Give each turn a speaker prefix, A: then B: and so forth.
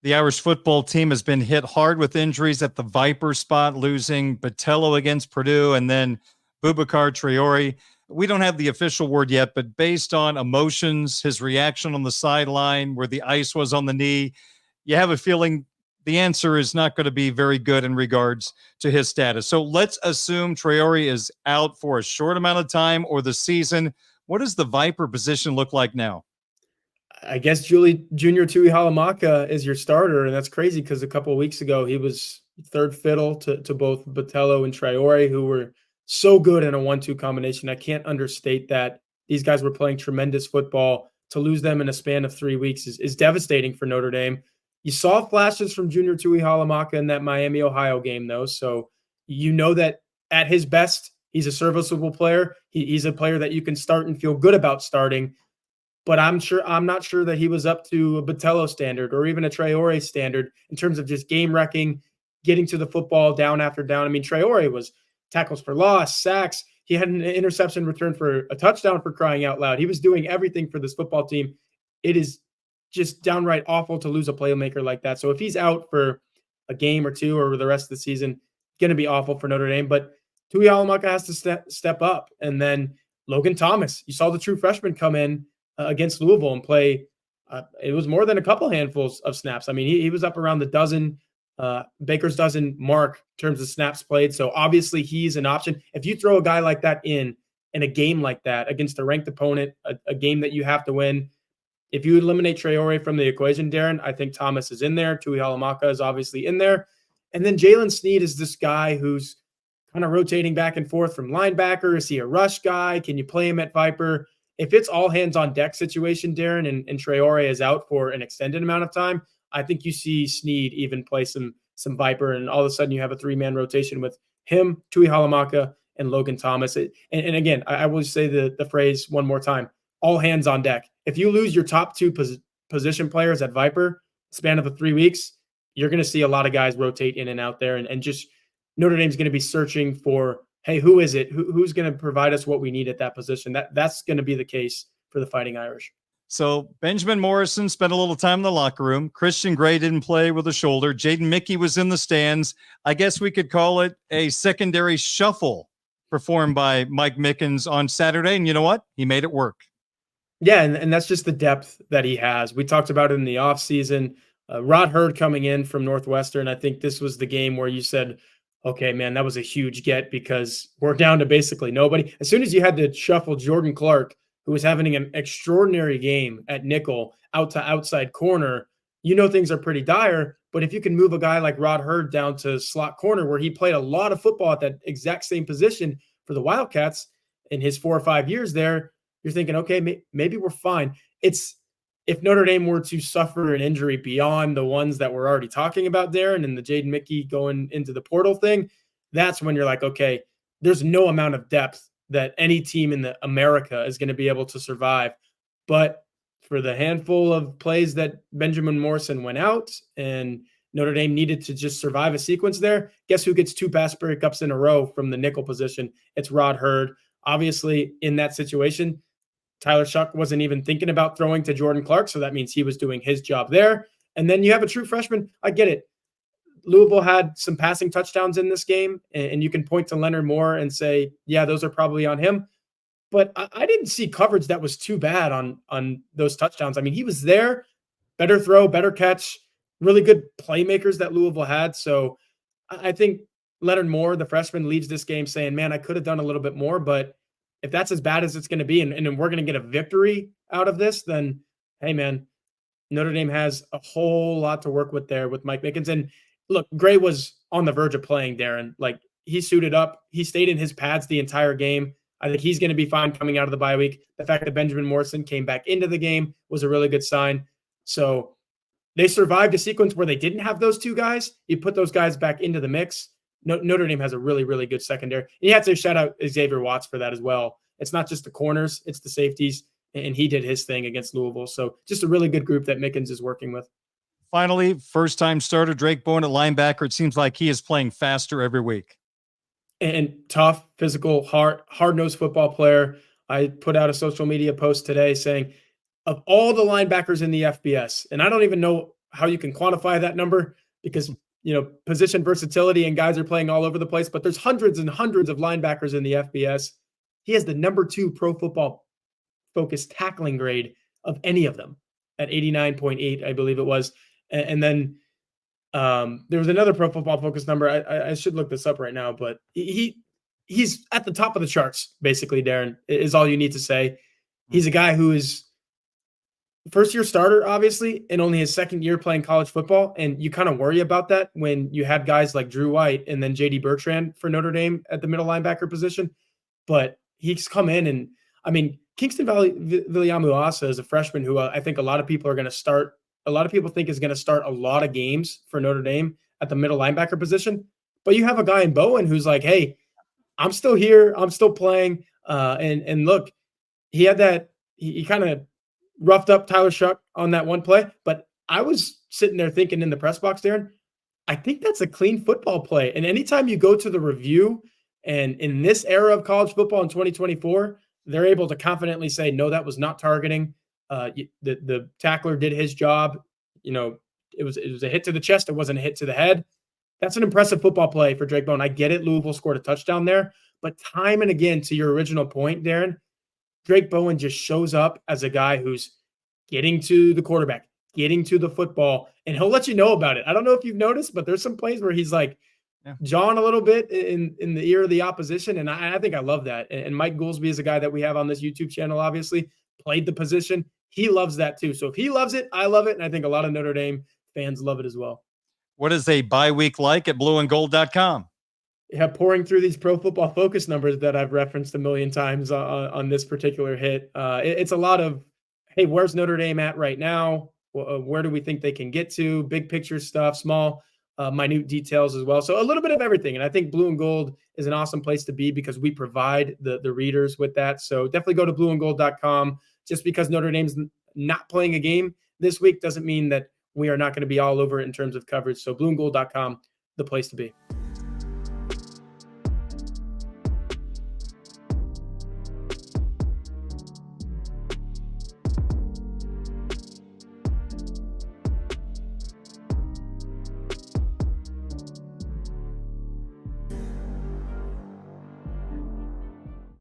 A: The Irish football team has been hit hard with injuries at the Viper spot, losing Botello against Purdue and then Boubacar Traore. We don't have the official word yet, but based on emotions, his reaction on the sideline, where the ice was on the knee, you have a feeling the answer is not going to be very good in regards to his status. So let's assume Traore is out for a short amount of time or the season. What does the Viper position look like now?
B: I guess Julie Junior Tui Halamaka is your starter, and that's crazy because a couple of weeks ago he was third fiddle to both Botello and Traore, who were so good in a 1-2 combination. I can't understate that. These guys were playing tremendous football. To lose them in a span of 3 weeks is devastating for Notre Dame. You saw flashes from Junior Tui Halamaka in that Miami, Ohio game, though. So you know that at his best, he's a serviceable player. He's a player that you can start and feel good about starting. But I'm not sure that he was up to a Botello standard or even a Traore standard in terms of just game wrecking, getting to the football down after down. I mean, Traore was tackles for loss, sacks. He had an interception return for a touchdown, for crying out loud. He was doing everything for this football team. It is just downright awful to lose a playmaker like that. So if he's out for a game or two or the rest of the season, going to be awful for Notre Dame. But Tui Alamaka has to step up. And then Logan Thomas, you saw the true freshman come in against Louisville and play. It was more than a couple handfuls of snaps. I mean, he was up around the dozen, Baker's dozen mark in terms of snaps played. So obviously he's an option. If you throw a guy like that in a game like that against a ranked opponent, a game that you have to win, if you eliminate Traore from the equation, Darren, I think Thomas is in there. Tui Halamaka is obviously in there. And then Jalen Sneed is this guy who's kind of rotating back and forth from linebacker. Is he a rush guy? Can you play him at Viper? If it's all hands on deck situation, Darren, and Traore is out for an extended amount of time, I think you see Sneed even play some Viper, and all of a sudden you have a 3-man rotation with him, Tui Halamaka, and Logan Thomas. And again, I will say the phrase one more time: all hands on deck. If you lose your top two position players at Viper, span of the 3 weeks, you're going to see a lot of guys rotate in and out there, and just Notre Dame's going to be searching for, hey, who is it? Who's going to provide us what we need at that position? That's going to be the case for the Fighting Irish.
A: So Benjamin Morrison spent a little time in the locker room. Christian Gray didn't play with a shoulder. Jaden Mickey was in the stands. I guess we could call it a secondary shuffle performed by Mike Mickens on Saturday. And you know what? He made it work.
B: Yeah, and that's just the depth that he has. We talked about it in the offseason. Rod Hurd coming in from Northwestern. I think this was the game where you said, okay, man, that was a huge get because we're down to basically nobody. As soon as you had to shuffle Jordan Clark, who was having an extraordinary game at nickel, out to outside corner, you know things are pretty dire. But if you can move a guy like Rod Hurd down to slot corner, where he played a lot of football at that exact same position for the Wildcats in his 4 or 5 years there, you're thinking, okay, maybe we're fine. It's if Notre Dame were to suffer an injury beyond the ones that we're already talking about, Darren, and the Jaden Mickey going into the portal thing, that's when you're like, okay, there's no amount of depth that any team in America is going to be able to survive. But for the handful of plays that Benjamin Morrison went out and Notre Dame needed to just survive a sequence there, guess who gets 2 pass breakups in a row from the nickel position? It's Rod Hurd. Obviously, in that situation, Tyler Shuck wasn't even thinking about throwing to Jordan Clark, so that means he was doing his job there. And then you have a true freshman. I get it. Louisville had some passing touchdowns in this game, and you can point to Leonard Moore and say, yeah, those are probably on him. But I didn't see coverage that was too bad on those touchdowns. I mean, he was there, better throw, better catch, really good playmakers that Louisville had. So I think Leonard Moore, the freshman, leaves this game saying, man, I could have done a little bit more, but if that's as bad as it's going to be and we're going to get a victory out of this, then, hey, man, Notre Dame has a whole lot to work with there with Mike Mickens. And look, Gray was on the verge of playing, Darren. Like, he suited up. He stayed in his pads the entire game. I think he's going to be fine coming out of the bye week. The fact that Benjamin Morrison came back into the game was a really good sign. So they survived a sequence where they didn't have those 2 guys. You put those guys back into the mix. Notre Dame has a really, really good secondary. And you have to shout out Xavier Watts for that as well. It's not just the corners, it's the safeties, and he did his thing against Louisville. So just a really good group that Mickens is working with.
A: Finally, first-time starter Drake Bowen at linebacker. It seems like he is playing faster every week.
B: And tough, physical, hard-nosed football player. I put out a social media post today saying, of all the linebackers in the FBS, and I don't even know how you can quantify that number because, position versatility and guys are playing all over the place, but there's hundreds and hundreds of linebackers in the FBS. He has the number 2 Pro Football Focus tackling grade of any of them at 89.8, I believe it was. And then there was another Pro Football Focus number. I should look this up right now, but he's at the top of the charts, basically, Darren, is all you need to say. He's a guy who is first-year starter, obviously, and only his second year playing college football. And you kind of worry about that when you have guys like Drew White and then J.D. Bertrand for Notre Dame at the middle linebacker position. But he's come in and, Kingston Viliamu-Asa is a freshman who I think a lot of people think is going to start a lot of games for Notre Dame at the middle linebacker position. But you have a guy in Bowen who's like, hey, I'm still here. I'm still playing. And look, he had that – he kind of roughed up Tyler Shuck on that one play. But I was sitting there thinking in the press box, Darren, I think that's a clean football play. And anytime you go to the review, and in this era of college football in 2024, they're able to confidently say, no, that was not targeting. The tackler did his job. It was a hit to the chest. It wasn't a hit to the head. That's an impressive football play for Drake Bowen. I get it. Louisville scored a touchdown there. But time and again, to your original point, Darren, Drake Bowen just shows up as a guy who's getting to the quarterback, getting to the football, and he'll let you know about it. I don't know if you've noticed, but there's some plays where he's like, jawing a little bit in the ear of the opposition. And I think I love that. And Mike Goolsby is a guy that we have on this YouTube channel, obviously, played the position. He loves that too. So if he loves it, I love it. And I think a lot of Notre Dame fans love it as well.
A: What is a bye week like at blueandgold.com?
B: Yeah, pouring through these Pro Football Focus numbers that I've referenced a million times on this particular hit. It's a lot of, hey, where's Notre Dame at right now? Where do we think they can get to? Big picture stuff, small minute details as well. So a little bit of everything. And I think Blue and Gold is an awesome place to be because we provide the readers with that. So definitely go to blueandgold.com. Just because Notre Dame's not playing a game this week doesn't mean that we are not going to be all over it in terms of coverage. So blueandgold.com, the place to be.